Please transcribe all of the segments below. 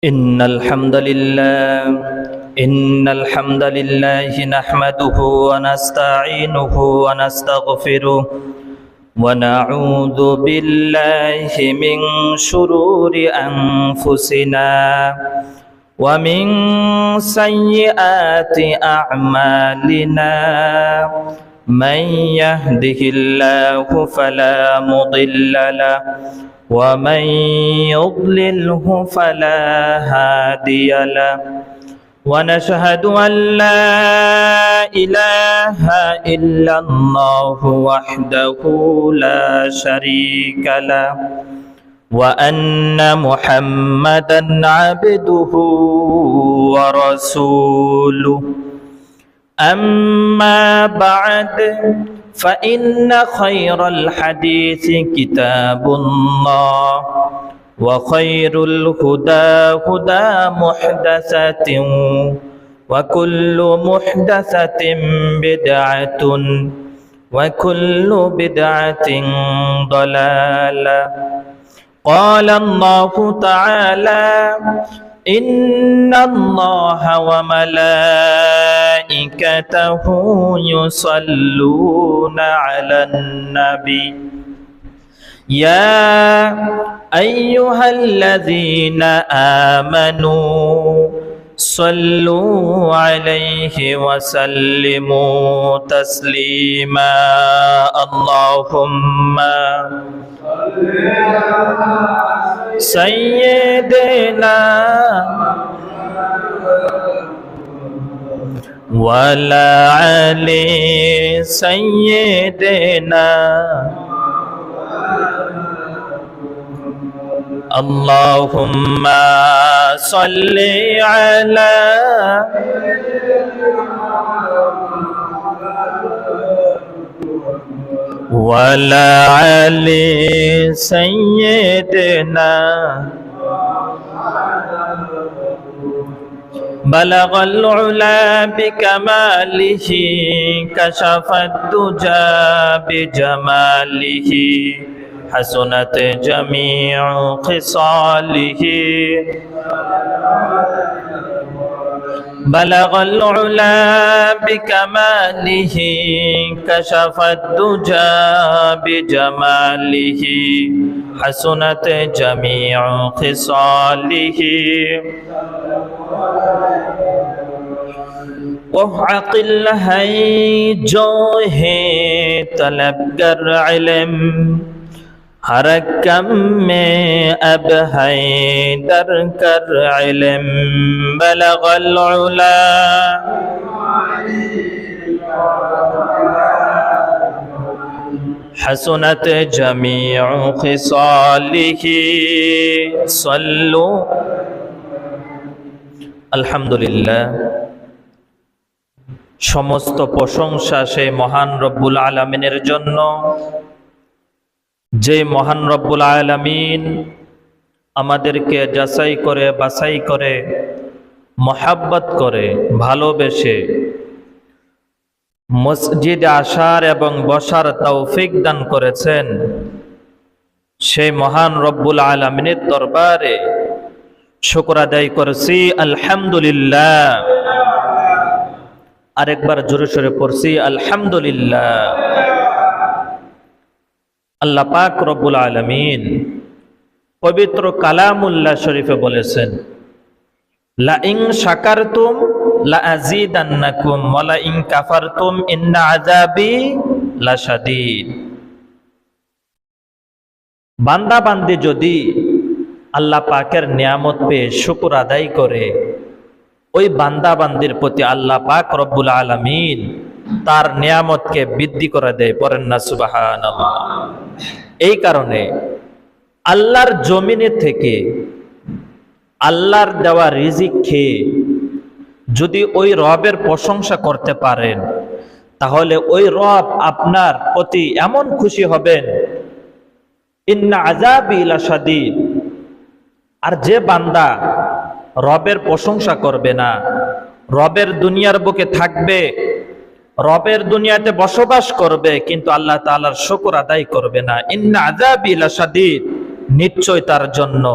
إن الحمد لله نحمده ونستعينه ونستغفره ونعوذ بالله من شرور أنفسنا ومن سيئات أعمالنا من يهده الله فلا مضل له ومن يضلله فلا هادي له ونشهد أن لا إله إلا الله وحده لا شريك له وأن محمدا عبده ورسوله أما بعد فإن خير الحديث كتاب الله وخير الهدى هدى محدثة وكل محدثة بدعة وكل بدعة ضلالة قال الله تعالى إن الله وملائكته يصلون على النبي يا أيها الذين آمنوا صلوا عليه وسلموا تسليما اللهم سيدنا ولا علي سيدنا اللهم صل على ولا علي سيدنا بلغ العلا بكماله كشف الدجى بجماله حسنت جميع خصاله بلغ العلا بكماله كشف الدجى بجماله حسنت جميع خصاله عقل ہے جو ہے طلب گر علم ہر کم میں اب ہے در کر علم بلغ العلا حسنت جميع خصاله صلوا আলহামদুলিল্লাহ সমস্ত প্রশংসা সেই মহান রব্বুল আলামিনের জন্য যে মহান রব্বুল আলামিন আমাদেরকে যাচাই করে বাছাই করে মহব্বত করে ভালোবেসে মসজিদে আসার এবং বসার তৌফিক দান করেছেন সেই মহান রব্বুল আলামিনের দরবারে শুকর আদায় করছি আলহামদুলিল্লাহ আরেকবার জোরে সোরে পড়ছি আলহামদুলিল্লাহ আল্লাহ পাক রব্বুল আলামিন পবিত্র কালামুল্লাহ শরীফে বলেছেন লা ইন শাকারতুম লা আযীদান্নাকুম ওয়া লা ইন কাফারতুম ইন্না আযাবি লাশাদীদ বান্দা বান্দি যদি আল্লাহ পাকের নিয়ামত পেয়ে শুকর আদায় করে ওই বান্দা বান্দির প্রতি আল্লাহ পাক রব্বুল আলামিন তার নিয়ামতকে বৃদ্ধি করে দেয় পড়েন না সুবহানাল্লাহ এই কারণে আল্লাহর জমিনে থেকে আল্লাহর দেওয়া রিজিক খেয়ে যদি ওই রবের প্রশংসা করতে পারেন তাহলে ওই রব আপনার প্রতি এমন খুশি হবেন ইন্না আযাবি লাশাদীদ আর যে বান্দা রবের প্রশংসা করবে না রবের দুনিয়ার বুকে থাকবে রবের দুনিয়াতে বসবাস করবে কিন্তু আল্লাহ তাআলার শুকর আদায় করবে না ইন্না আযাবি লাশাদীদ নিশ্চয় তার জন্য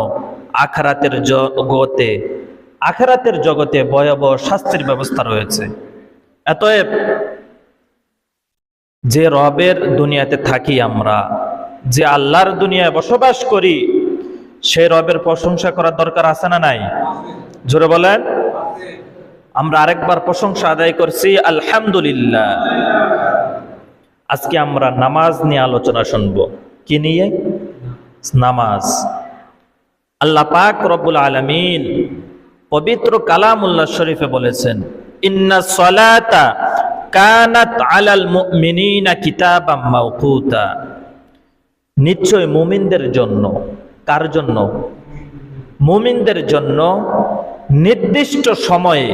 আখিরাতের জগতে ভয়াবহ শাস্তির ব্যবস্থা রয়েছে। অতএব যে রবের দুনিয়াতে থাকি আমরা, যে আল্লাহর দুনিয়ায় বসবাস করি, সেই রবের প্রশংসা করার দরকার আছে না নাই? জোরে বলেন। আমরা আরেকবার প্রশংসা আদায় করছি, আলহামদুলিল্লাহ। আজকে আমরা নামাজ নিয়ে আলোচনা শুনব। কি নিয়ে? নামাজ। আল্লাহ পাক রব্বুল আলামিন পবিত্র কালামুল্লাহ শরীফে বলেছেন, ইন্নাস সালাতা কানাত আলাল মুমিনিনা কিতাবাম মাওকুতা। নিশ্চয় মুমিনদের জন্য, কার জন্য? মুমিনদের জন্য নির্দিষ্ট সময়ে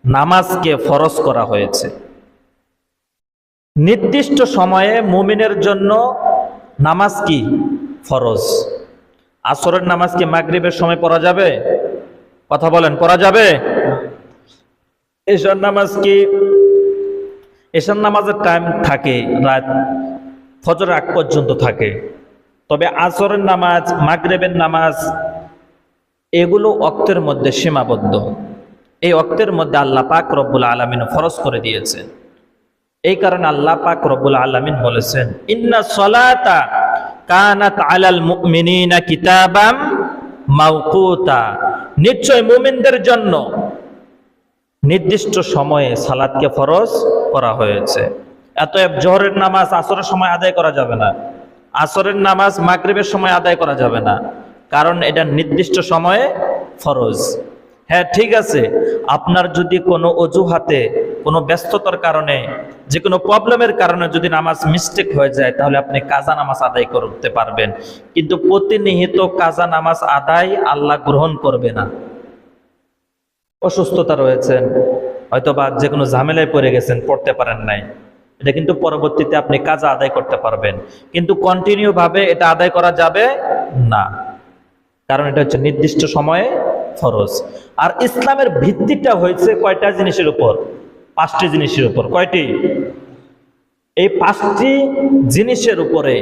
নামাজকে ফরজ করা হয়েছে। নির্দিষ্ট সময়ে মুমিনের জন্য নামাজ কি ফরজ। আসরের নামাজ কি মাগরিবের সময় পড়া যাবে? কথা বলেন, পড়া যাবে? এশার নামাজ কি? এশার নামাজের টাইম থাকে রাত ফজরের আগ পর্যন্ত থাকে। তবে আসরের নামাজ, মাগরিবের নামাজ এগুলো ওয়াক্তের মধ্যে সীমাবদ্ধ। এই ওয়াক্তের মধ্যে আল্লাহ পাক রব্বুল আলামিন ফরজ করে দিয়েছেন। এই কারণে আল্লাহ পাক রব্বুল আলামিন বলেছেন, ইন্না সলাতা কানাত আলাল মুমিনিনা কিতাবাম মাওকুতা। নিশ্চয় মুমিনদের জন্য নির্দিষ্ট সময়ে সালাতকে ফরজ করা হয়েছে। অতএব জোহরের নামাজ আসরের সময় আদায় করা যাবে না, আসরের নামাজ মাগরিবের সময় আদায় করা যাবে না, কারণ এটা নির্দিষ্ট সময়ে ফরজ। হ্যাঁ, ঠিক আছে, আপনার যদি কোনো অজুহাতে, কোনো ব্যস্ততার কারণে, যে কোনো প্রবলেমের কারণে যদি নামাজ মিস্টেক হয়ে যায়, তাহলে আপনি কাজা নামাজ আদায় করতে পারবেন। কিন্তু প্রতিনিয়ত কাজা নামাজ আদায় আল্লাহ গ্রহণ করবে না। অসুস্থতা রয়েছেন, হয়তোবা যে কোনো ঝামেলায় পড়ে গেছেন, পড়তে পারেন নাই, এটা কিন্তু পরবর্তীতে আপনি কাজা আদায় করতে পারবেন, কিন্তু কন্টিনিউ ভাবে এটা আদায় করা যাবে না, কারণ এটা হচ্ছে নির্দিষ্ট সময়ে ফরজ। আর ইসলামের ভিত্তিটা হয়েছে কয়টা জিনিসের উপর? 5টি জিনিসের উপর। কয়টি? এই 5টি জিনিসের উপরে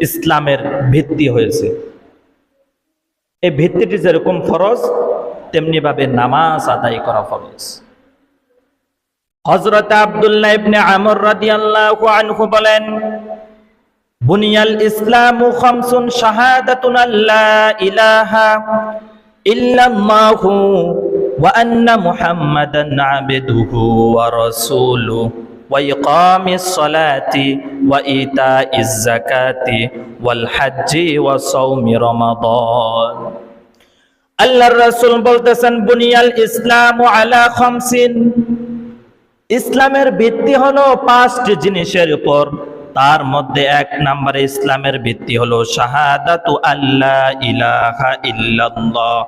ইসলামের ভিত্তি হয়েছে। এই ভিত্তিটি যেরকম ফরজ, তেমনি ভাবে নামাজ আদায় করা ফরজ। হযরত আব্দুল্লাহ ইবনে আমর রাদিয়াল্লাহু আনহু বলেন, বুনিয়াল ইসলামু খামসুন শাহাদাতুন আল্লা ইলাহা ইল্লাল্লাহু ওয়া আন্না মুহাম্মাদান আবদুহু ওয়া রাসূলুহু ওয়া ইকামিস সালাতি ওয়া ইতাইজ যাকাতি ওয়াল হজ্জি ওয়া সাওমি রমাদান। আল্লাহর রাসূল বলতেছেন, বুনিয়াল ইসলামু আলা খামসিন। ইসলামের ভিত্তি হলো 5টি জিনিসের উপর। তার মধ্যে 1 নম্বরে ইসলামের ভিত্তি হলো শাহাদাতু আল্লা ইলাহা ইল্লাল্লাহ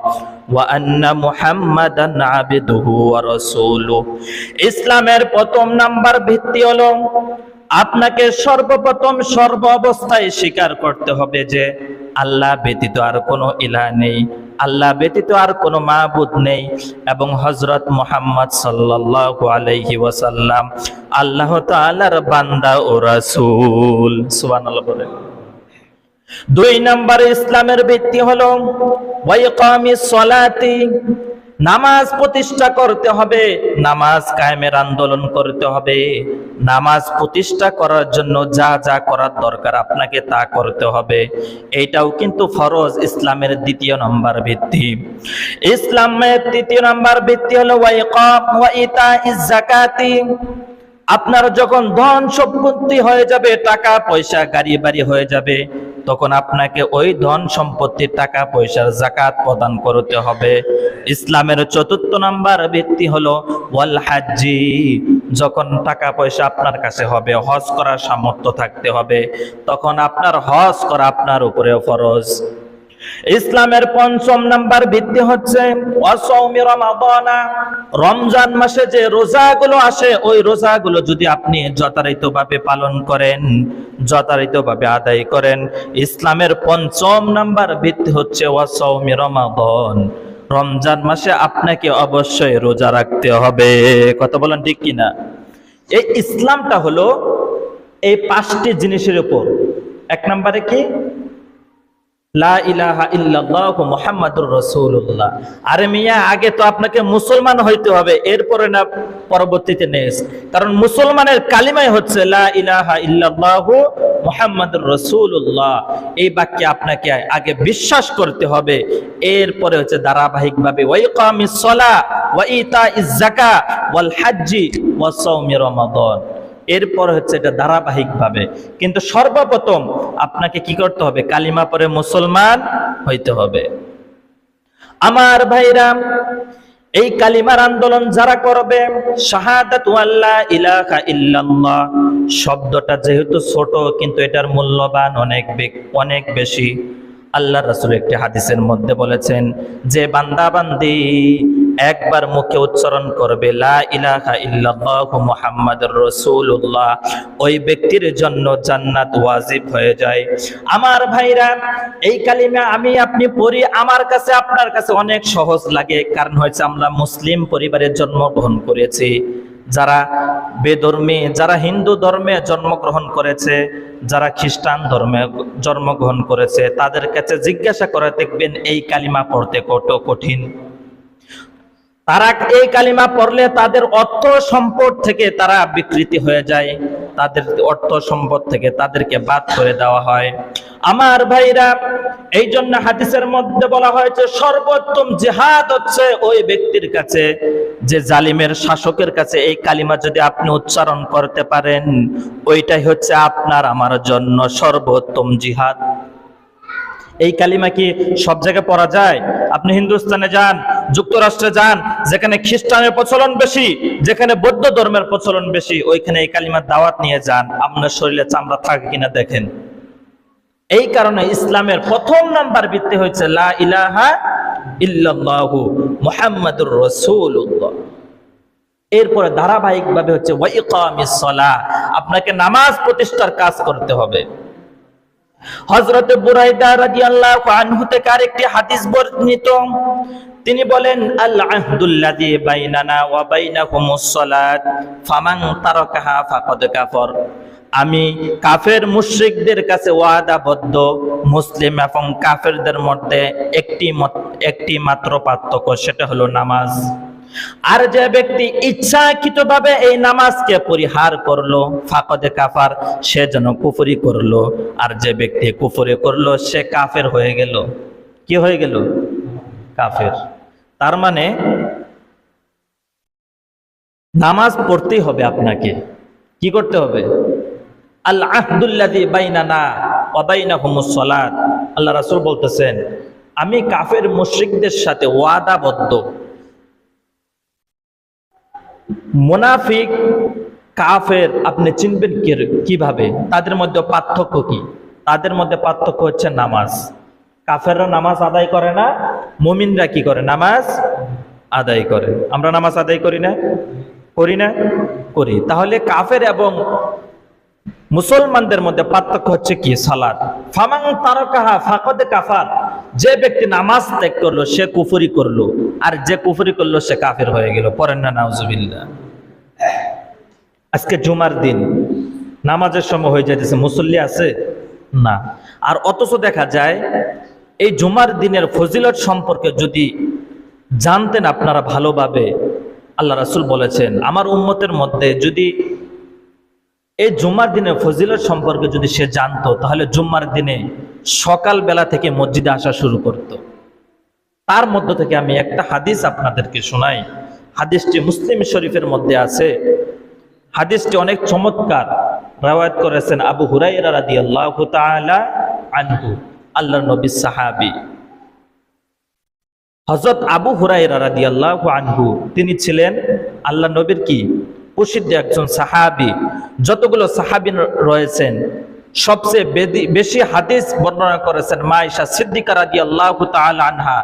ওয়া আন্না মুহাম্মাদান আবদুহু ওয়া রাসূলুহু। ইসলামের প্রথম নাম্বার ভিত্তি হলো আপনাকে সর্বপ্রথম সর্ব অবস্থায় স্বীকার করতে হবে যে আল্লাহ ব্যতীত আর কোনো ইলাহ নেই, আল্লাহ ব্যতীত আর কোনো মাবুদ নেই, এবং হযরত মুহাম্মদ সাল্লাল্লাহু আলাইহি ওয়াসাল্লাম আল্লাহ তাআলার বান্দা ও রাসূল। সুবহানাল্লাহ বলেন। 2 নম্বরে ইসলামের ভিত্তি হলো ওয়া ইকামিস সালাতি। নামাজ প্রতিষ্ঠা করতে হবে, নামাজ কায়েমের আন্দোলন করতে হবে। নামাজ প্রতিষ্ঠা করার জন্য যা যা করার দরকার আপনাকে তা করতে হবে। এইটাও কিন্তু ফরজ, ইসলামের 2 নম্বর ভিত্তি। ইসলামের 3 নম্বর ভিত্তি হলো ওয়া ইকাম ওয়া ইতাইজ যাকাতি। আপনার যখন ধন সম্পত্তি হয়ে যাবে, টাকা পয়সা গাড়ি বাড়ি হয়ে যাবে, তখন আপনাকে ওই ধন সম্পত্তির টাকা পয়সার যাকাত প্রদান করতে হবে। ইসলামের 4 নম্বর ভিত্তি হলো ওয়াল হাজ্জি। যখন টাকা পয়সা আপনার কাছে হবে, হজ করার সামর্থ্য থাকতে হবে, তখন আপনার হজ করা আপনার উপরে ফরজ। ইসলামের 5ম নাম্বার ভিত্তি হচ্ছে ওয়াসাউমি রমাদানা। রমজান মাসে যে রোজাগুলো আসে, ওই রোজাগুলো যদি আপনি যথাযথভাবে পালন করেন, যথাযথভাবে আদায় করেন, ইসলামের 5ম নাম্বার ভিত্তি হচ্ছে ওয়াসাউমি রমাদান। রমজান মাসে আপনাকে অবশ্যই রোজা রাখতে হবে। কথা বলেন ঠিক কিনা? এই ইসলামটা হলো এই 5টি জিনিসের উপর। 1 নম্বরে কি? লা ইলাহা ইল্লাল্লাহু মুহাম্মাদুর রাসূলুল্লাহ। আরে মিয়া, আগে তো আপনাকে মুসলমান হইতে হবে, এরপরে না পরবর্তীতে নেক্সট। কারণ মুসলমানের কালিমাই হচ্ছে লা ইলাহা ইল্লাল্লাহু মুহাম্মাদুর রাসূলুল্লাহ। এই বাক্যে আপনাকে আগে বিশ্বাস করতে হবে, এরপরে হচ্ছে ধারাবাহিকভাবে ওয়া ইকামিস সালাহ ওয়া ইতাইজ যাকাত ওয়াল হজ্জি ওয়া সাওমি রমাদান, এরপর হচ্ছে এটা ধারাবাহিকভাবে। কিন্তু সর্বপ্রথম আপনাকে কি করতে হবে? কালিমা পড়ে মুসলমান হইতে হবে। আমার ভাইরা, এই কালিমার আন্দোলন যারা করবে, শাহাদাতু আল্লা ইলাহা ইল্লাল্লাহ শব্দটা যেহেতু ছোট, কিন্তু এটার মূল্যবান অনেক বেশি। আল্লাহ রাসূল একটি হাদিসের মধ্যে বলেছেন যে বান্দা বান্দি একবার মুখে উচ্চারণ করবে লা ইলাহা ইল্লাল্লাহু মুহাম্মাদুর রাসূলুল্লাহ, ওই ব্যক্তির জন্য জান্নাত ওয়াজিব হয়ে যায়। আমার ভাইরা, এই কালিমা আমি আপনি পড়ি, আমার কাছে আপনার কাছে অনেক সহজ লাগে, কারণ হচ্ছে আমরা মুসলিম পরিবারে জন্মগ্রহণ করেছি। যারা বেধর্মী, যারা হিন্দু ধর্মে জন্মগ্রহণ করেছে, যারা খ্রিস্টান ধর্মে জন্মগ্রহণ করেছে, তাদের কাছে জিজ্ঞাসা করে দেখবেন এই কালিমা পড়তে কত কঠিন। তারা এই কালিমা পড়লে তাদের অর্থ সম্পদ থেকে তারা বিকৃতি হয়ে যায়, তাদের অর্থ সম্পদ থেকে তাদেরকে বাদ করে দেওয়া হয়। আমার ভাইরা, এই জন্য হাদিসের মধ্যে বলা হয়েছে সর্বোত্তম জিহাদ হচ্ছে ওই ব্যক্তির কাছে যে জালিমের শাসকের কাছে এই কালিমা যদি আপনি উচ্চারণ করতে পারেন, ওইটাই হচ্ছে আপনার আমার জন্য সর্বোত্তম জিহাদ। এই কালিমা কি সব জায়গায় পড়া যায়? আপনি হিন্দুস্তানে যান, যুক্তরাষ্ট্রে যান, যেখানে খ্রিস্টানের প্রচলন বেশি, যেখানে বৌদ্ধ ধর্মের প্রচলন বেশি, ওইখানে এই কালিমার দাওয়াত নিয়ে যান, আপনার শরীরে চামড়া থাকে কিনা দেখেন। এই কারণে ইসলামের প্রথম নাম্বার ভিত্তি হচ্ছে লা ইলাহা ইল্লাল্লাহু মুহাম্মাদুর রাসূলুল্লাহ। এরপরে ধারাবাহিকভাবে হচ্ছে ওয়া ইকামিস সালাহ, আপনাকে নামাজ প্রতিষ্ঠার কাজ করতে হবে। হযরত বুরাইদা রাদিয়াল্লাহু আনহু থেকে আরেকটি হাদিস বর্ণিত, তিনি বলেন আল আহদুল্লাযী বাইনানা ওয়া বাইনাহুমুস সালাত ফামান তারাকাহা ফাকাদ কাফার। আমি কাফের মুশরিকদের কাছে ওয়াদাবদ্ধ, মুসলিম এবং কাফেরদের মধ্যে একটি মাত্র পার্থক্য, সেটা হলো নামাজ। আর যে ব্যক্তি ইচ্ছাকৃতভাবে এই নামাজকে পরিহার করলো ফাকাদে কাফার, সে যেন কুফরি করলো। আর যে ব্যক্তি কুফরি করলো সে কাফের হয়ে গেল। কি হয়ে গেল? কাফের। তার মানে নামাজ পড়তেই হবে আপনাকে। কি করতে হবে? আল আহদুল্লাযী বাইনানা ওয়া বাইনাহুমুস সালাত। আল্লাহ রাসূল বলতেছেন আমি কাফের মুশরিকদের সাথে ওয়াদাবদ্ধ। মুনাফিক কাফের আপনি চিনবেন কিভাবে? তাদের মধ্যে পার্থক্য কি? তাদের মধ্যে পার্থক্য হচ্ছে নামাজ। কাফেররা নামাজ আদায় করে না, মুমিনরা কি করে? নামাজ আদায় করে। আমরা নামাজ আদায় করি না? করি না? করি। তাহলে কাফের এবং মুসলমানদের মধ্যে পার্থক্য হচ্ছে কি? সালাত। ফামান তারাকাহা ফাকাদ কাফার, যে ব্যক্তি নামাজ ত্যাগ করলো সে কুফরি করলো, আর যে কুফরি করলো সে কাফের হয়ে গেল। পড়েন না নাউজুবিল্লাহ। আজকে জুমার দিন, নামাজের সময় হয়ে যাইতেছে, মুসল্লি আছে না। আর অথচ দেখা যায় এই জুমার দিনের ফজিলত সম্পর্কে যদি জানতেন আপনারা ভালোভাবে, আল্লাহ রাসূল বলেছেন আমার উম্মতের মধ্যে যদি এই জুম্মার দিনের ফজিলত সম্পর্কে যদি সে জানতো, তাহলে জুম্মার দিনে সকাল বেলা থেকে মসজিদে আসা শুরু করত। তার মধ্য থেকে আমি একটা হাদিস আপনাদেরকে শোনাই। হাদিসটি মুসলিম শরীফের মধ্যে আছে। হাদিসটি অনেক চমৎকার, রওয়ায়াত করেছেন আবু হুরায়রা রাদিয়াল্লাহু তাআলা আনহু, আল্লাহর নবী সাহাবী। হযরত আবু হুরায়রা রাদিয়াল্লাহু আনহু তিনি ছিলেন আল্লাহ নবীর কি প্রসিদ্ধ একজন সাহাবী। যতগুলো সাহাবী রয়েছেন সবচেয়ে বেশি হাদিস বর্ণনা করেছেন মা আয়েশা সিদ্দিকা রাদিয়াল্লাহু তাআলা আনহা।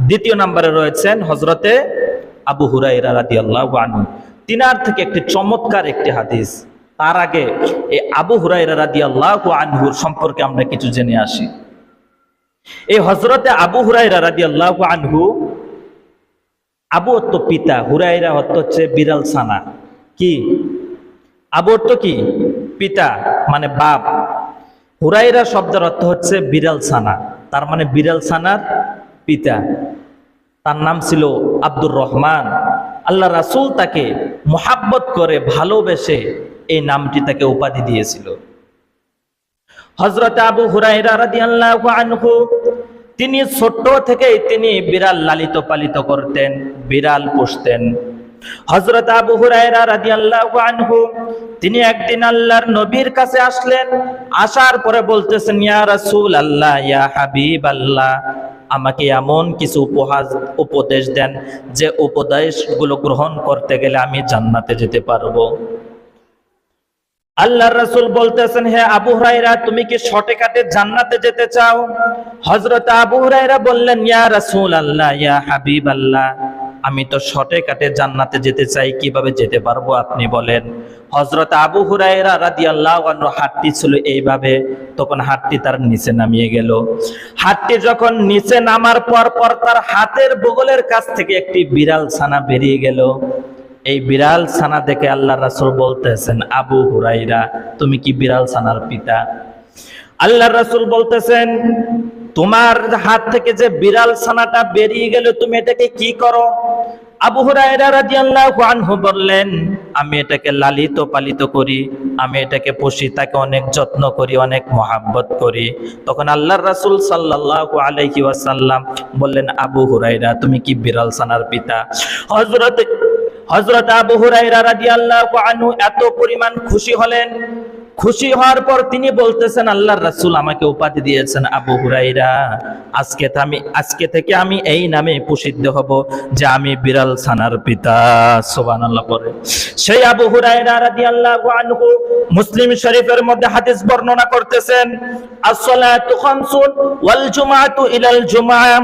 দ্বিতীয় নম্বরে রয়েছেন হযরতে আবু হুরায়রা রাদিয়াল্লাহু আনহু। তিনার থেকে একটি চমৎকার একটি হাদিস। তার আগে এই আবু হুরায়রা রাদিয়াল্লাহু আনহুর সম্পর্কে আমরা কিছু জেনে আসি। এই হযরতে আবু হুরায়রা রাদিয়াল্লাহু আনহু, আবু অর্থ পিতা, হুরায়রা অর্থ হচ্ছে বিড়াল ছানা। কি? আবু অর্থ কি? পিতা মানে বাপ। হুরায়রা শব্দের অর্থ হচ্ছে বিড়াল ছানা। তার মানে বিড়াল ছানার পিতা। তার নাম ছিল আব্দুর রহমান। আল্লাহ রাসূল তাকে মোহাব্বত করে ভালোবেসে এই নামটি তাকে উপাধি দিয়েছিল। হযরত আবু হুরায়রা রাদিয়াল্লাহু আনহু তিনি ছোট থেকেই তিনি বিড়াল লালিত পালিত করতেন, বিড়াল পুষতেন। হযরত আবু হুরায়রা রাদিয়াল্লাহু আনহু তিনি একদিন আল্লাহর নবীর কাছে আসলেন। আসার পরে বলতেছেন, ইয়া রাসূলুল্লাহ, ইয়া হাবিবাল্লাহ, আমাকে এমন কিছু উপদেশ দেন যে উপদেশগুলো গ্রহণ করতে গেলে আমি জান্নাতে যেতে পারবো। আল্লাহর রাসূল বলতেছেন, হে আবু হুরায়রা, তুমি কি শর্টকাটে জান্নাতে যেতে চাও? হযরত আবু হুরায়রা বললেন, ইয়া রাসূলুল্লাহ, ইয়া হাবিবাল্লাহ, আমি তো শর্টকাটে জান্নাতে যেতে চাই, কিভাবে যেতে পারবো আপনি বলেন। হযরত আবু হুরায়রা রাদিয়াল্লাহু আনহু হাতটি ছিল এইভাবে, তখন হাতটি তার নিচে নামিয়ে গেল। হাতটি যখন নিচে নামার পর তার হাতের বগলের কাছ থেকে একটি বিড়াল ছানা বেরিয়ে গেল। এই বিড়াল ছানা দেখে আল্লাহর রাসূল বলতেছেন, আবু হুরায়রা, তুমি কি বিড়াল ছানার পিতা? আল্লাহর রাসূল বলতেছেন, তোমার হাত থেকে যে বিড়াল ছানাটা বেরিয়ে গেল, তুমি এটাকে কি করো? আবু হুরায়রা রাদিয়াল্লাহু আনহু বললেন, আমি এটাকে লালিত পালিত করি, আমি এটাকে পুষি, তাকে অনেক যত্ন করি, অনেক মহাব্বত করি। তখন আল্লাহর রাসূল সাল্লাল্লাহু আলাইহি ওয়াসাল্লাম বললেন, আবু হুরায়রা, তুমি কি বিড়াল ছানার পিতা? হযরত আবু হুরায়রা রাদিয়াল্লাহু আনহু এত পরিমাণ খুশি হলেন। খুশি হওয়ার পর তিনি বলতেছেন, আল্লাহর রাসূল আমাকে উপাধি দিয়েছেন আবু হুরায়রা, আজকে থেকে আমি এই নামে প্রসিদ্ধ হব যে আমি বিড়াল ছানার পিতা। সুবহানাল্লাহ পড়ে। সেই আবু হুরায়রা রাদিয়াল্লাহু আনহু মুসলিম শরীফের মধ্যে হাদিস বর্ণনা করতেছেন, as-salatu khamsun wal jumu'atu ilal jumu'ah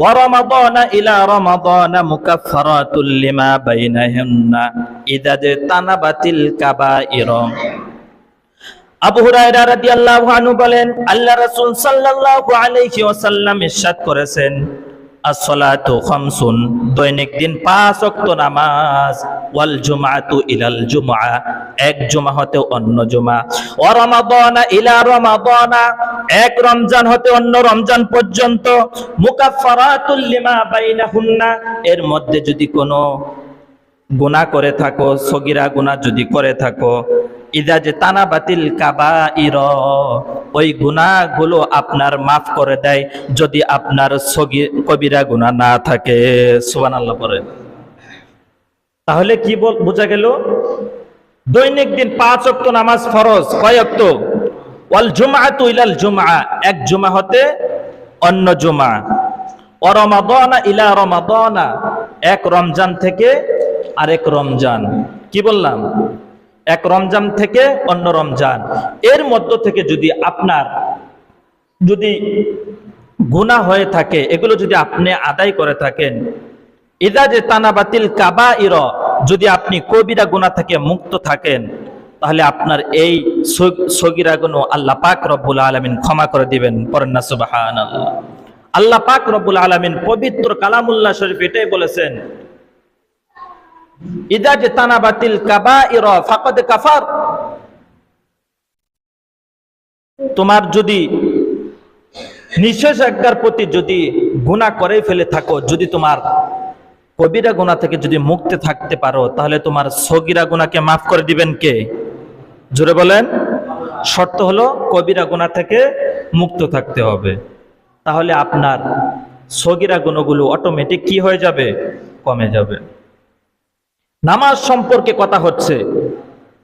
wa ramadana ila ramadana mukaffaratun lima bainahunna idza tanabatil kaba'ir। Abu Hurairah রাদিয়াল্লাহু আনহু বলেন, আল্লাহ রাসূল সাল্লাল্লাহু আলাইহি ওয়াসাল্লাম ইরশাদ করেছেন, as-salatu khamsun, দৈনিক দিন 5 ওয়াক্ত নামাজ, ওয়াল জুমআতু ইলাল জুমআ, এক জুমা হতে অন্য জুমা, ওয়া রমাদানা ইলা রমাদানা, এক রমজান হতে অন্য রমজান পর্যন্ত, মুকাফফারাতুল লিমা বাইনাহুন্না, এর মধ্যে যদি কোনো গুনাহ করে থাকো, সগীরা গুনাহ যদি করে থাকো, ইদা যে তানাবাতিল কাবাইর, ওই গুনাহগুলো আপনার মাফ করে দেয় যদি আপনার কবিরা গুনাহ না থাকে। সুবহানাল্লাহ পড়ে। তাহলে কি বোঝা গেল? দৈনিক দিন 5 ওয়াক্ত নামাজ ফরজ। কয় ওয়াক্ত? ওয়াল জুমআতু ইলাল জুমআ, এক জুমা হতে অন্য জুমা, ওয়া রমাদানা ইলা রমাদানা, এক রমজান থেকে আরেক রমজান। কি বললাম? এক রমজান থেকে অন্য রমজান, এর মধ্য থেকে যদি আপনার যদি গুনাহ হয়ে থাকে, এগুলো যদি আপনি আদায় করে থাকেন, ইদা যে তানাবাতিল কাবাইর, যদি আপনি কবিরা গুনাহ থেকে মুক্ত থাকেন, তাহলে আপনার এই সগীরা গুনাহ আল্লাহ পাক রব্বুল আলামিন ক্ষমা করে দিবেন। পড়েন না সুবহানাল্লাহ। আল্লাহ পাক রব্বুল আলামিন পবিত্র কালামুল্লাহ শরীফ এটাই বলেছেন, ইদা যে তানাবাতিল কাবাইর ফাকাদ কাফার, তোমার যদি নিষেধাজ্ঞার প্রতি যদি গুনাহ করে ফেলে থাকো, যদি তোমার কবিরা গুনাহ থেকে যদি মুক্ত থাকতে পারো, তাহলে তোমার সগীরা গুনাহকে মাফ করে দিবেন কে? জোরে বলেন। শর্ত হলো কবিরা গুনাহ থেকে মুক্ত থাকতে হবে, তাহলে আপনার সগীরা গুনাহগুলো অটোমেটিক কি হয়ে যাবে? কমে যাবে। নামাজ সম্পর্কে কথা হচ্ছে।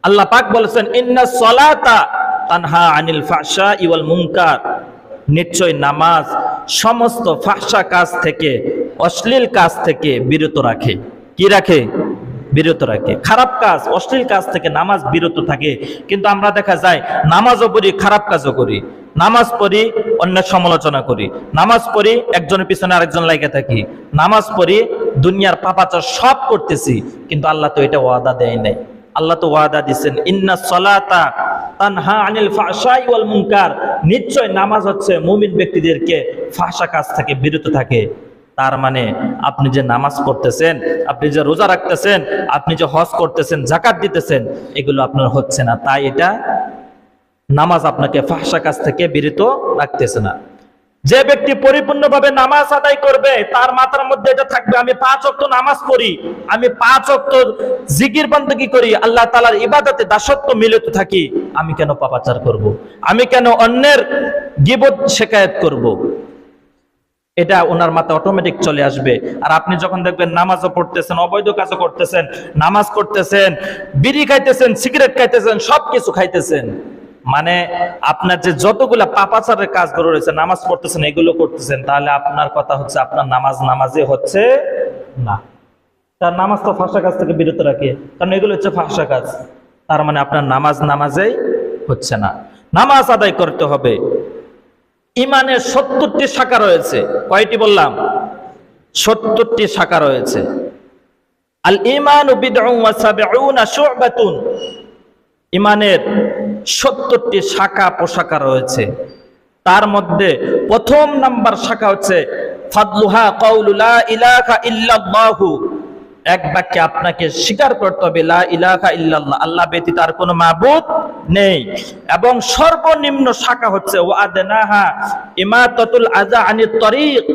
আল্লাহ পাক বলেছেন, ইন্নাস সালাতা তানহা আনিল ফাহশাই ওয়াল মুনকার, নিশ্চয় নামাজ সমস্ত ফাহশা কাজ থেকে, অশ্লীল কাজ থেকে বিরত রাখে। কি রাখে? বিরত রাখে। খারাপ কাজ, অশ্লীল কাজ থেকে নামাজ বিরত থাকে। কিন্তু আমরা দেখা যায় নামাজও পড়ি, খারাপ কাজও করি। নামাজ পড়ি, অন্যের সমালোচনা করি। নামাজ পড়ি, একজনের পিছনে আরেকজন লাগিয়ে থাকি। নামাজ পড়ি, দুনিয়ার পাপাচার সব করতেছি, কিন্তু আল্লাহ তো এটা ওয়াদা দেয় নাই। আল্লাহ তো ওয়াদা দিচ্ছেন, ইন্নাস সালাতা তানহা আনিল ফাহশাই ওয়াল মুনকার, নিশ্চয় নামাজ হচ্ছে মুমিন ব্যক্তিদেরকে ফাহশা কাজ থেকে বিরত থাকে। তার মানে আপনি যে নামাজ পড়তেছেন, আপনি যে রোজা রাখতেছেন, আপনি যে হজ করতেছেন, যাকাত দিতেছেন, এগুলো আপনার হচ্ছে না, তাই এটা নামাজ আপনাকে ফাহশা কাজ থেকে বিরত রাখতেছে না। যে ব্যক্তি পরিপূর্ণভাবে নামাজ আদায় করবে তার মাথার মধ্যে এটা থাকবে, আমি 5 ওয়াক্ত নামাজ পড়ি, আমি 5 ওয়াক্ত জিকির বান্দেগি করি, আল্লাহ তাআলার ইবাদতে দাসত্ব মিলিত থাকি, আমি কেন পাপাচার করব, আমি কেন অন্যের গীবত শিকায়েত করব। এটা ওনার মাথায় অটোমেটিক চলে আসবে। আর আপনি যখন দেখবেন নামাজও পড়তেছেন, অবৈধ কাজও করতেছেন, নামাজ করতেছেন, বিড়ি খাইতেছেন, সিগারেট খাইতেছেন, সবকিছু খাইতেছেন, মানে আপনার যে যতগুলা পাপাচারের কাজগুলো রয়েছে, নামাজ পড়তেছেন, এগুলো করতেছেন, তাহলে আপনার কথা হচ্ছে আপনার নামাজে হচ্ছে না। তার নামাজ তো ফাঁসা কাজ থেকে বিরত রাখে, কারণ এগুলো হচ্ছে ফাঁসা কাজ। তার মানে আপনার নামাজেই হচ্ছে না। নামাজ আদায় করতে হবে। ইমানের 70টি শাখা রয়েছে। কয়টি বললাম? 70টি শাখা রয়েছে। আল ঈমানু বিদউন ওয়া সাবউনা শু'বাতুন, ইমানের 70টি শাখা পোশাখা রয়েছে। তার মধ্যে প্রথম নাম্বার শাখা হচ্ছে ফাদলুহা কাউলু লা ইলাহা ইল্লাল্লাহু, এক বাক্যে আপনাকে স্বীকার করতে হবে লা ইলাহা ইল্লাল্লাহ, আল্লাহ ব্যতীত আর কোনো মাবুদ নেই। এবং সর্বনিম্ন শাখা হচ্ছে ওয়া আদনাহা ইমাতাতুল আযা আনিত তরিক,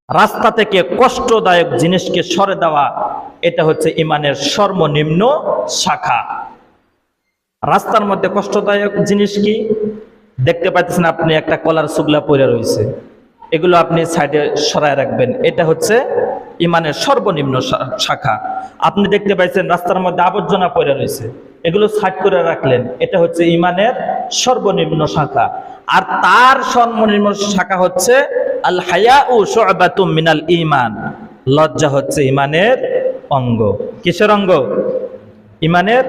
রাস্তা থেকে কষ্টদায়ক জিনিসকে সরে দেওয়া, এটা হচ্ছে ইমানের সর্বনিম্ন শাখা। রাস্তার মধ্যে কষ্টদায়ক জিনিস কি দেখতে পাচ্ছেন আপনি, একটা কলার সুগলা পড়ে রয়েছে, এগুলো আপনি সাইডে সরায় রাখবেন, এটা হচ্ছে ইমানের সর্বনিম্ন শাখা। আপনি দেখতে পাইছেন রাস্তার মধ্যে আবর্জনা পড়ে রয়েছে, এগুলো সাইড করে রাখলেন, এটা হচ্ছে ইমানের সর্বনিম্ন শাখা। আর তার সর্বনিম্ন শাখা হচ্ছে আল হায়াউ শু'বাতুম মিনাল ঈমান, লজ্জা হচ্ছে ইমানের অঙ্গ। কিসের অঙ্গ? ইমানের।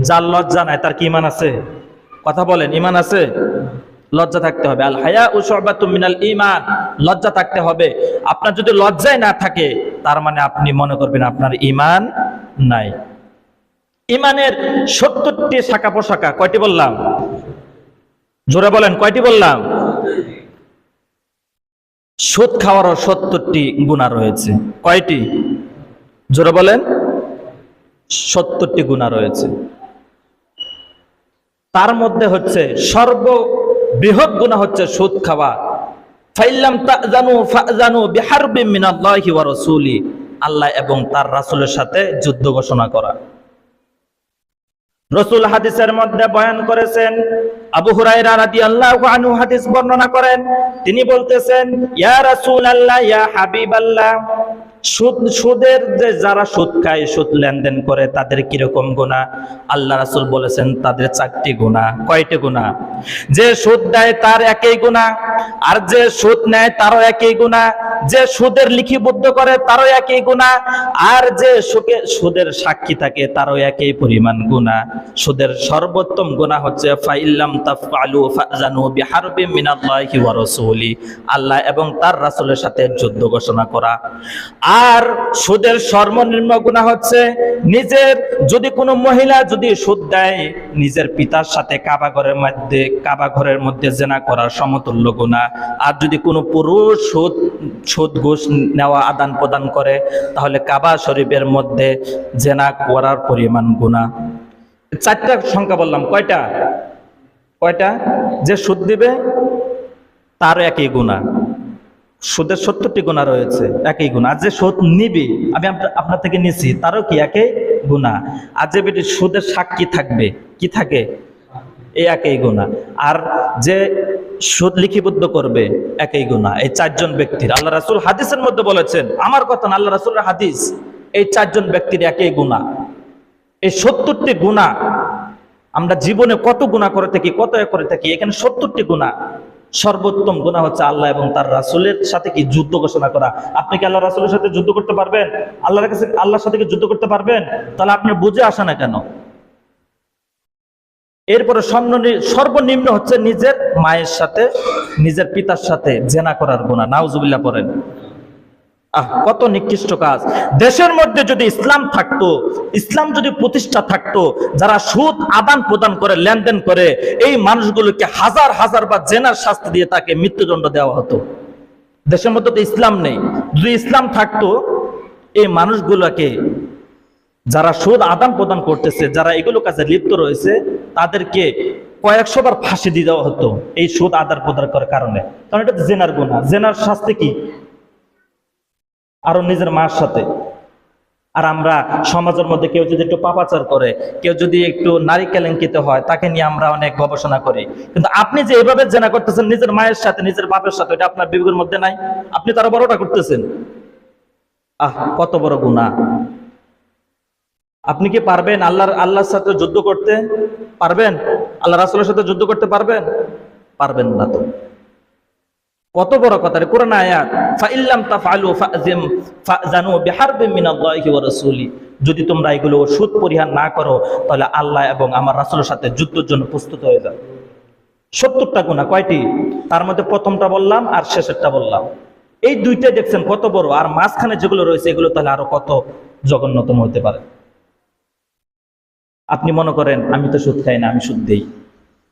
যার লজ্জা নাই তার কি ইমান আছে? কথা বলেন, ইমান আছে? লজ্জা থাকতে হবে। আল হায়াউ শু'বাতুম মিনাল ঈমান, লজ্জা থাকতে হবে। আপনার যদি লজ্জায় না থাকে, তার মানে আপনি মনে করবেন আপনার ইমান নাই। ইমানের 70টি শাখা পোশাখা। কয়টি বললাম? জোরে বলেন, কয়টি বললাম? সুদ খাওয়ারও 70টি গুনাহ রয়েছে। কয়টি? জোরে বলেন। 70টি গুনাহ রয়েছে। তার মধ্যে হচ্ছে সর্ববৃহৎ গুনাহ হচ্ছে সুদ খাওয়া। ফাইল্লাম তাজানু ফাজানু বিহারবিম মিনাল্লাহি ওয়া রাসূলি, আল্লাহ এবং তার রাসূলের সাথে যুদ্ধ ঘোষণা করা। রাসূল হাদিসের মধ্যে বয়ান করেছেন, আবু হুরায়রা রাদিয়াল্লাহু আনহু হাদিস বর্ণনা করেন, তিনি বলতেছেন, ইয়া রাসূলুল্লাহ, ইয়া হাবিবাল্লাহ, সুদের যে যারা সুদ খায়, সুদ লেনদেন করে, তাদের কিরকম গুনাহ? আল্লাহ রাসূল বলেছেন তাদের 4টি গুনাহ। কয়টি গুনাহ? যে সুদ দেয় তার একই গুনাহ, আর যে সুদ নেয় তারও একই গুনাহ, যে সুদের লিখিবদ্ধ করে তারও একই গুনাহ, আর যে সুদের সাক্ষী থাকে তারও একই পরিমাণ গুনাহ। সুদের সর্বোত্তম গুনাহ হচ্ছে ফাইল্লাম তাফআলু ফাজানু বিহারবিম মিনাল্লাহি ওয়া রাসূলি, আল্লাহ এবং তার রাসূলের সাথে যুদ্ধ ঘোষণা করা। আর সুদের সর্বনিম্ন গুনাহ হচ্ছে নিজের, যদি কোনো মহিলা যদি সুদ দেয়, নিজের পিতার সাথে কাবা ঘরের মধ্যে জেনা করার সমতুল্য গুনাহ। আর যদি কোনো পুরুষ সুদ ঘুষ নেওয়া আদান প্রদান করে, তাহলে কাবা শরীফের মধ্যে জেনা করার পরিমাণ গুনাহ। 4টা সংখ্যা বললাম। কয়টা? যে সুদ দিবে তার একই গুনাহ। সুদের 70টি গুনাহ রয়েছে, একই গুনাহ। আর যে সুদ নিবি, আমি আপনার থেকে নিছি, তারও কি একই গুনাহ। আর যে বেটি সুদের সাক্ষী থাকবে, কি থাকে, এই একই গুনাহ। আর যে সুদ লিখিবদ্ধ করবে, একই গুনাহ। এই 4জন ব্যক্তির আল্লাহ রাসূল হাদিসের মধ্যে বলেছেন, আমার কথা না, আল্লাহ রাসূলের হাদিস, এই 4জন ব্যক্তির একই গুনাহ। এই 70টি গুনাহ আমরা জীবনে কত গুনাহ করে থাকি, এখানে 70টি গুনাহ। সর্বোত্তম গুনাহ হচ্ছে আল্লাহ এবং তার রাসূলের সাথে কি যুদ্ধ ঘোষণা করা। আপনি কি আল্লাহ রাসূলের সাথে যুদ্ধ করতে পারবেন? আল্লাহর সাথে কি যুদ্ধ করতে পারবেন? তাহলে আপনি বুঝে আসে না কেন? এরপরে সর্বনিম্ন হচ্ছে নিজের মায়ের সাথে, নিজের পিতার সাথে জেনা করার গুনাহ। নাউজুবিল্লাহ পড়েন। কত নিকৃষ্ট কাজ। দেশের মধ্যে যদি ইসলাম থাকতো, ইসলাম যদি প্রতিষ্ঠা থাকতো, যারা সুদ আদান প্রদান করে, লেনদেন করে, এই মানুষগুলোকে হাজার হাজার বা জেনার শাস্তি দিয়ে তাকে মৃত্যুদণ্ড দেওয়া হতো। দেশের মধ্যে তো ইসলাম নেই। যদি ইসলাম থাকতো, এই মানুষগুলোকে, যারা সুদ আদান প্রদান করতেছে, যারা এগুলো কাজে লিপ্ত রয়েছে, তাদেরকে কয়েকশো বার ফাঁসি দিয়ে দেওয়া হতো এই সুদ আদার প্রদার করার কারণে। কারণ এটা জেনার গুনাহ। জেনার শাস্তি কি? আরো নিজের মার সাথে। আর আমরা সমাজের মধ্যে কেউ যদি একটু পাপাচার করে, কেউ যদি একটু নারী কেলেঙ্কিত হয়, তাকে নিয়ে আমরা অনেক গবেষণা করি। কিন্তু আপনি যে এভাবে জেনা করতেছেন নিজের মায়ের সাথে, নিজের বাপের সাথে, এটা আপনার বিবেকের মধ্যে নাই। আপনি তারা বড়টা করতেছেন। কত বড় গুনাহ! আপনি কি পারবেন আল্লাহর সাথে যুদ্ধ করতে? পারবেন? আল্লাহ রাসূলের সাথে যুদ্ধ করতে পারবেন? পারবেন না তো। কত বড় কথা! কোরআন আয়াত, ফাইল্লাম তাফআলু ফাযানু বিহারবিন মিনাল্লাহি ওয়া রাসূলি। যদি তোমরা এগুলো সুদ পরিহার না করো, তাহলে আল্লাহ এবং আমার রাসূলের সাথে যুদ্ধের জন্য প্রস্তুত হয়ে যাও। 70টা গুনাহ। কয়টি? তার মধ্যে প্রথমটা বললাম আর শেষেরটা বললাম। এই দুইটাই দেখছেন কত বড়, আর মাঝখানে যেগুলো রয়েছে এগুলো তাহলে আরো কত জঘন্যতম হতে পারে। আপনি মনে করেন আমি তো সুদ খাই না, আমি সুদ দেই।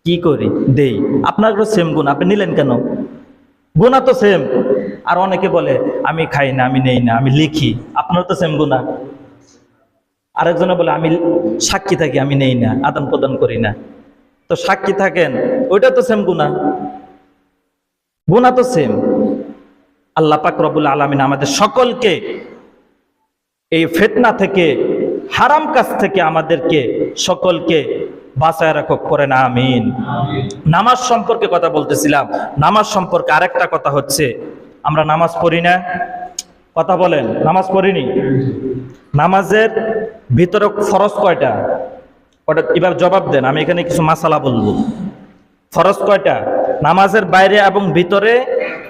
কি করি? দেই। আপনার সেম গুণ, আপনি নিলেন কেন? গুনাহ তো সেম। আর অনেকে বলে আমি খাই না, আমি নেই না, আমি লিখি। আপনার তো সেম গুনাহ। আরেকজনে বলে আমি সাক্ষী থাকি, আমি নেই না, আদান প্রদান করি না। তো সাক্ষী থাকেন, ওইটা তো সেম গুনাহ। গুনাহ তো সেম। আল্লাহ পাক রব্বুল আলামিন আমাদের সকলকে এই ফিতনা থেকে, হারাম কাজ থেকে আমাদেরকে সকলকে বাঁচায় রাখুক, করেন আমিন। নামাজ সম্পর্কে কথা বলতেছিলাম। নামাজ সম্পর্কে আরেকটা কথা হচ্ছে, আমরা নামাজ পড়ি না। কথা বলেন, নামাজ পড়িনি। নামাজের ভিতরে ফরজ কয়টা? ওটা এবার জবাব দেন, আমি এখানে কিছু মাসালা বলবো। ফরজ কয়টা? নামাজের বাইরে এবং ভিতরে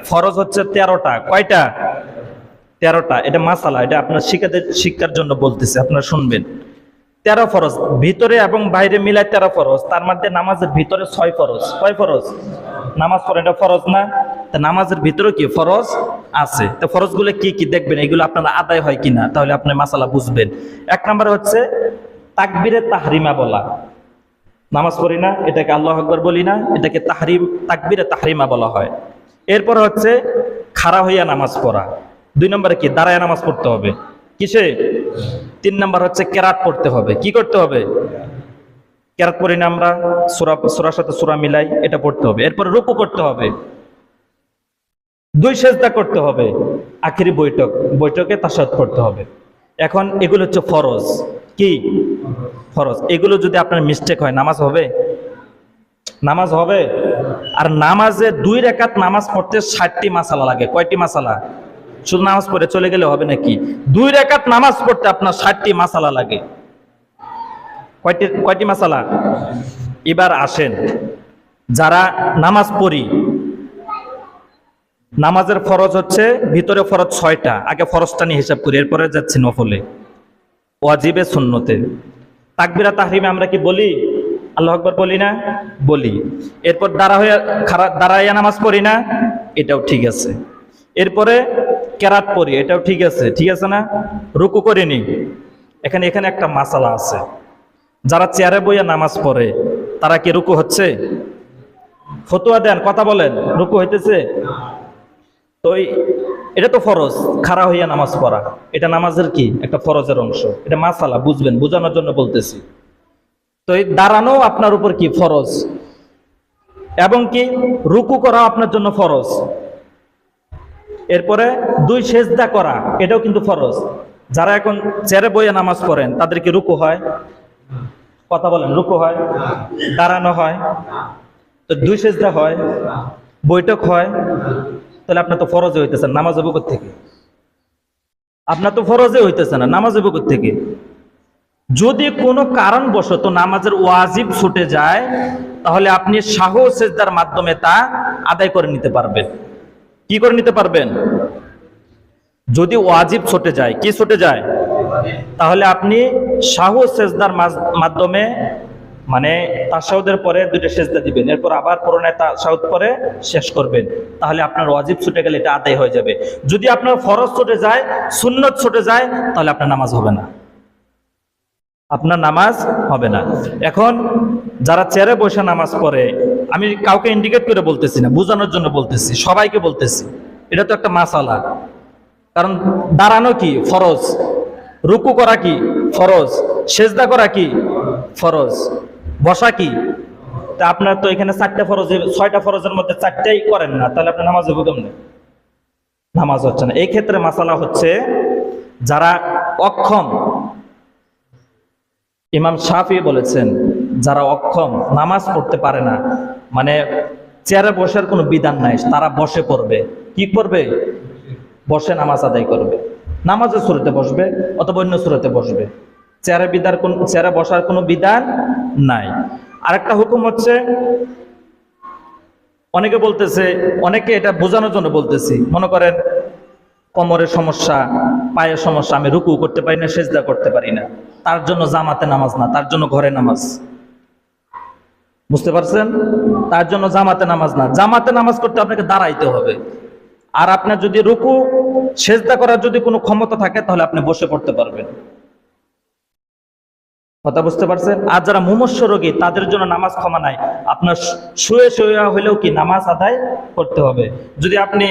ফরজ হচ্ছে 13টা। কয়টা? 13টা। এটা মাসালা, এটা আপনার শিক্ষার জন্য বলতেছে, আপনারা শুনবেন। 13 ফরজ, ভিতরে এবং বাইরে মিলায় 13 ফরজ। তার মধ্যে নামাজের ভিতরে 6 ফরজ। কয় ফরজ? নামাজ পড়েন, এটা ফরজ না? তা নামাজের ভিতরে কি ফরজ আছে? তো ফরজগুলো কি কি দেখবেন, এগুলো আপনারা আদায় হয় কিনা, তাহলে আপনি মাসালা বুঝবেন। 1 নম্বর হচ্ছে তাকবীরে তাহরিমা বলা। নামাজ পড়ি না, এটাকে আল্লাহু আকবার বলি না, এটাকে তাকবীরে তাহরিমা বলা হয়। এরপর হচ্ছে খাড়া হইয়া নামাজ পড়া। 2 নম্বরে কি? দাঁড়ায় নামাজ পড়তে হবে। কিসে? 3 নম্বর হচ্ছে কেরাত পড়তে হবে। কি করতে হবে? কেরাত পড়ি না আমরা, সূরার সাথে সূরা মিলাই, এটা পড়তে হবে। এরপর রুকু করতে হবে, 2 সেজদা করতে হবে, আখেরি বৈঠকে তাশাহুদ করতে হবে। এখন এগুলো হচ্ছে ফরজ। কি ফরজ? এগুলো যদি আপনার মিস্টেক হয়, নামাজ হবে? নামাজ হবে? আর নামাজে 2 রাকাত নামাজ পড়তে 60টি মাসালা লাগে। কয়টি মাসালা? শুধু নামাজ পড়ে চলে গেলে হবে নাকি? 2 রাকাত নামাজ পড়তে আপনার 60টি মাসালা লাগে। কয়টি মাসালা? এবার আসেন, যারা নামাজ পড়ি, নামাজের ফরজ হচ্ছে ভিতরে ফরজ 6টা। আগে ফরজটা নিয়ে হিসাব করি, এরপরে যাচ্ছি নফলে, ওয়াজিবে, সুন্নতে। তাকবীরা তাহরিমে আমরা কি বলি? আল্লাহু আকবার বলি না? বলি। এরপর দাঁড়াইয়া নামাজ পড়ি না? এটাও ঠিক আছে। এরপরে কেরাত পড়ি, এটাও ঠিক আছে। ঠিক আছে না? রুকু করিনি। এখানে একটা মাসালা আছে, যারা চেয়ারে বইয়া নামাজ পড়ে তারা কি রুকু হচ্ছে? ফতোয়া দেন, কথা বলেন, রুকু হইতেছে? তো এটা তো ফরজ, খাড়া হইয়া নামাজ পড়া, এটা নামাজের কি একটা ফরজের অংশ। এটা মাসালা, বুঝবেন, বোঝানোর জন্য বলতেছি। তো এই দাঁড়ানো আপনার উপর কি ফরজ, এবং কি রুকু করা আপনার জন্য ফরজ। এরপরে 2 সেজদা করা, এটাও কিন্তু ফরজ। যারা এখন চেয়ারে বইয়া নামাজ পড়েন তাদের কি রুকু হয়? কথা বলেন, রুকু হয়? দাঁড়ানো হয়? তো 2 সেজদা হয়, বৈঠক হয়, তাহলে আপনার তো ফরজে হইতেছে, নামাজ হবে কোত্থেকে? আপনার তো ফরজে হইতেছে না, নামাজ হবে কোত্থেকে? যদি কোনো কারণবশত নামাজের ওয়াজিব ছুটে যায়, তাহলে আপনি সাহু সেজদার মাধ্যমে তা আদায় করে নিতে পারবেন। কি করে নিতে পারবেন? যদি ওয়াজিব ছুটে যায়, কি ছুটে যায়, তাহলে আপনি সাহু সেজদার মাধ্যমে, মানে তাশাহুদের পরে 2টা সেজদা দিবেন, এরপর আবার পুনরায় তাশাহুদ করে শেষ করবেন, তাহলে আপনার ওয়াজিব ছুটে গেলে এটা আদায় হয়ে যাবে। যদি আপনার ফরজ ছুটে যায়, সুন্নত ছুটে যায়, তাহলে আপনার নামাজ হবে না, আপনার নামাজ হবে না। এখন যারা চেয়ারে বসে নামাজ পড়ে, আমি কাউকে ইন্ডিকেট করে বলতেছি না, বোঝানোর জন্য বলতেছি, সবাইকে বলতেছি, এটা তো একটা মাসালা। কারণ দাঁড়ানো কি ফরজ, রুকু করা কি ফরজ, সেজদা করা কি ফরজ, বসা কি তা আপনার তো এখানে 4টা ফরজ, 6টা ফরজের মধ্যে 4টাই করেন না, তাহলে আপনার নামাজ হবে কেমনে? নামাজ হচ্ছে না। এই ক্ষেত্রে মাসালা হচ্ছে, যারা অক্ষম, ইমাম শাফি বলেছেন যারা অক্ষম, নামাজ পড়তে পারে না, মানে চেয়ারে বসার কোনো বিধান নাই, তারা বসে পড়বে। কি করবে? বসে নামাজ আদায় করবে। নামাজের সুরতে বসবে অথবা অন্য সুরতে বসবে। চেয়ারে বসার কোনো বিধান নাই। আরেকটা হুকুম হচ্ছে, অনেকে বলতেছে, অনেকে এটা বোঝানোর জন্য বলতেছি, মনে করেন কোমরের সমস্যা, পায়ের সমস্যা, আমি রুকু করতে পারি না, সেজদা করতে পারি না, তার জন্য জামাতে নামাজ না, তার জন্য ঘরে নামাজ। বুঝতে পারছেন? তার জন্য জামাতে নামাজ না, জামাতে নামাজ করতে আপনাকে দাঁড়াইতে হবে। আর আপনার যদি রুকু সেজদা করার যদি কোনো ক্ষমতা থাকে, তাহলে আপনি বসে পড়তে পারবেন। কথা বুঝতে পারছেন? আর যারা মুমূর্ষু রোগী, তাদের জন্য নামাজ ক্ষমা নাই, আপনার শুয়ে শুয়ে হলেও কি নামাজ আদায় করতে হবে। যদি আপনি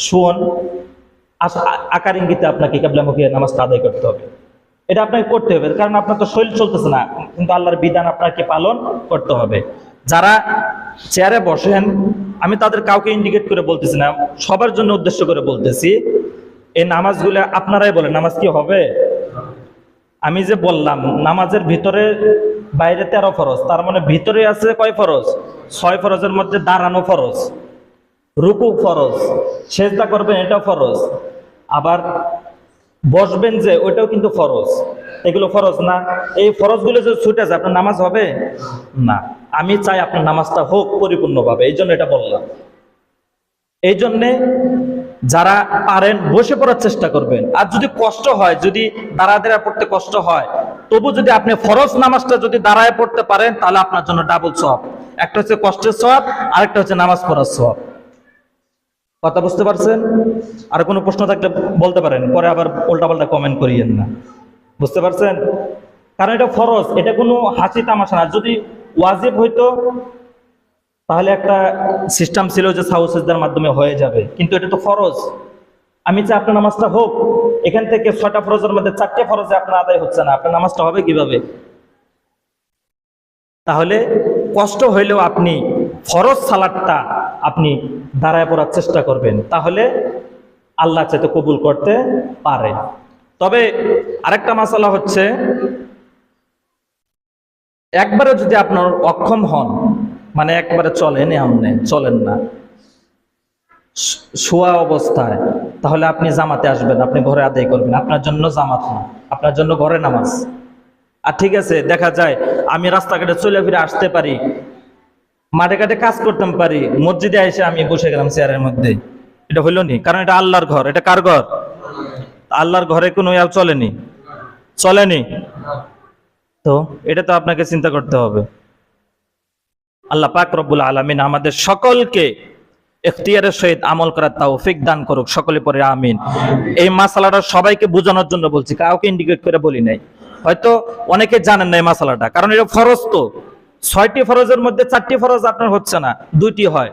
শুন, আকার ইঙ্গিতে আপনাকে কিবলামুখী নামাজটা আদায় করতে হবে। এটা আপনাকে করতে হবে, কারণ আপনার তো শরীর চলতেছে না, কিন্তু আল্লাহর বিধান আপনাকে পালন করতে হবে। যারা চেয়ারে বসেন, আমি তাদের কাউকে ইন্ডিকেট করে বলতেছি না, সবার জন্য উদ্দেশ্য করে বলতেছি, এই নামাজগুলো আপনারাই বলেন নামাজ কি হবে? আমি যে বললাম নামাজের ভিতরে বাইরে 13 ফরজ, তার মানে ভিতরে আছে কয় ফরজ? 6 ফরজের মধ্যে দাঁড়ানো ফরজ, রুকু ফরজ, সেজদা করবেন এটাও ফরজ, আবার বসবেন যে ওইটাও কিন্তু ফরজ। এগুলো ফরজ না? এই ফরজগুলো যদি ছুটে যায় আপনার নামাজ হবে না। আমি চাই আপনার নামাজটা হোক পরিপূর্ণভাবে, এই জন্য এটা বললাম। এই জন্যে যারা পারেন বসে পড়ার চেষ্টা করবেন। আর যদি কষ্ট হয়, যদি দাঁড়ায় পড়তে কষ্ট হয়, তবু যদি আপনি ফরজ নামাজটা যদি দাঁড়ায় পড়তে পারেন, তাহলে আপনার জন্য ডাবল সওয়াব। একটা হচ্ছে কষ্টের সওয়াব, আরেকটা হচ্ছে নামাজ পড়ার সওয়াব। কথা বুঝতে পারছেন? আর কোনো প্রশ্ন থাকলে বলতে পারেন, পরে আবার উল্টাপাল্টা কমেন্ট করিয়েন না। বুঝতে পারছেন? কারণ এটা ফরজ, এটা কোনো হাসি তামাশা না। যদি ওয়াজিব হইতো তাহলে একটা সিস্টেম ছিল যে সাহু সিজদার মাধ্যমে হয়ে যাবে, কিন্তু এটা তো ফরজ। আমি চাই আপনার নামাজটা হোক। এখান থেকে 6টা ফরজের মধ্যে 4টে ফরজে আপনার আদায় হচ্ছে না, আপনার নামাজটা হবে কিভাবে? তাহলে কষ্ট হইলেও আপনি ফরজ সালাতটা আপনি দাঁড়ায় পড়ার চেষ্টা করবেন, তাহলে আল্লাহ চাইতে কবুল করতে পারে। তবে আরেকটা মাসালা হচ্ছে, একবারে যদি আপনার অক্ষম হন, মানে একবারে চলেন না শোয়া অবস্থায়, তাহলে আপনি জামাতে আসবেন, আপনি ঘরে আদায় করবেন। আপনার জন্য জামাত না, আপনার জন্য ঘরে নামাজ। আর ঠিক আছে, দেখা যায় আমি রাস্তাঘাটে চলে ফিরে আসতে পারি, মাঠে ঘাটে কাজ করতে পারি, মসজিদে এসে আমি বসে গেলাম চেয়ারের মধ্যে, এটা হইল নি? কারণ এটা আল্লাহর ঘর। এটা কার ঘর? আল্লাহর ঘরে কোনো চলেনি। তো এটা তো আপনাকে চিন্তা করতে হবে। আল্লাহ পাক রব্বুল আলামিন আমাদের সকলকে ইখতিয়ারের সহিত আমল করার তৌফিক দান করুক। সকলে পরে আমিন। এই মাসালাটা সবাইকে বোঝানোর জন্য বলছি, কাউকে ইন্ডিকেট করে বলি নাই। হয়তো অনেকে জানেন না এই মাসালাটা, কারণ এটা ফরজ। তো 6টি ফরজের মধ্যে 4টি ফরজ আপনার হচ্ছে না, 2টি হয়।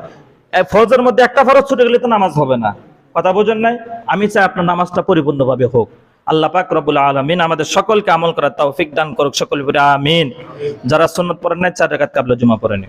ফরজের মধ্যে একটা ফরজ ছুটে গেলে তো নামাজ হবে না। কথা বোঝেন নাই? আমি চাই আপনার নামাজটা পরিপূর্ণভাবে হোক। আল্লাহ পাক রব্বুল আলামিন আমাদের সকলকে আমল করার তৌফিক দান করুক। সকলে পরে আমিন। যারা সুন্নাত পড়েন নাই, 4 রাকাত ক্বাবলা জুমা পড়েন।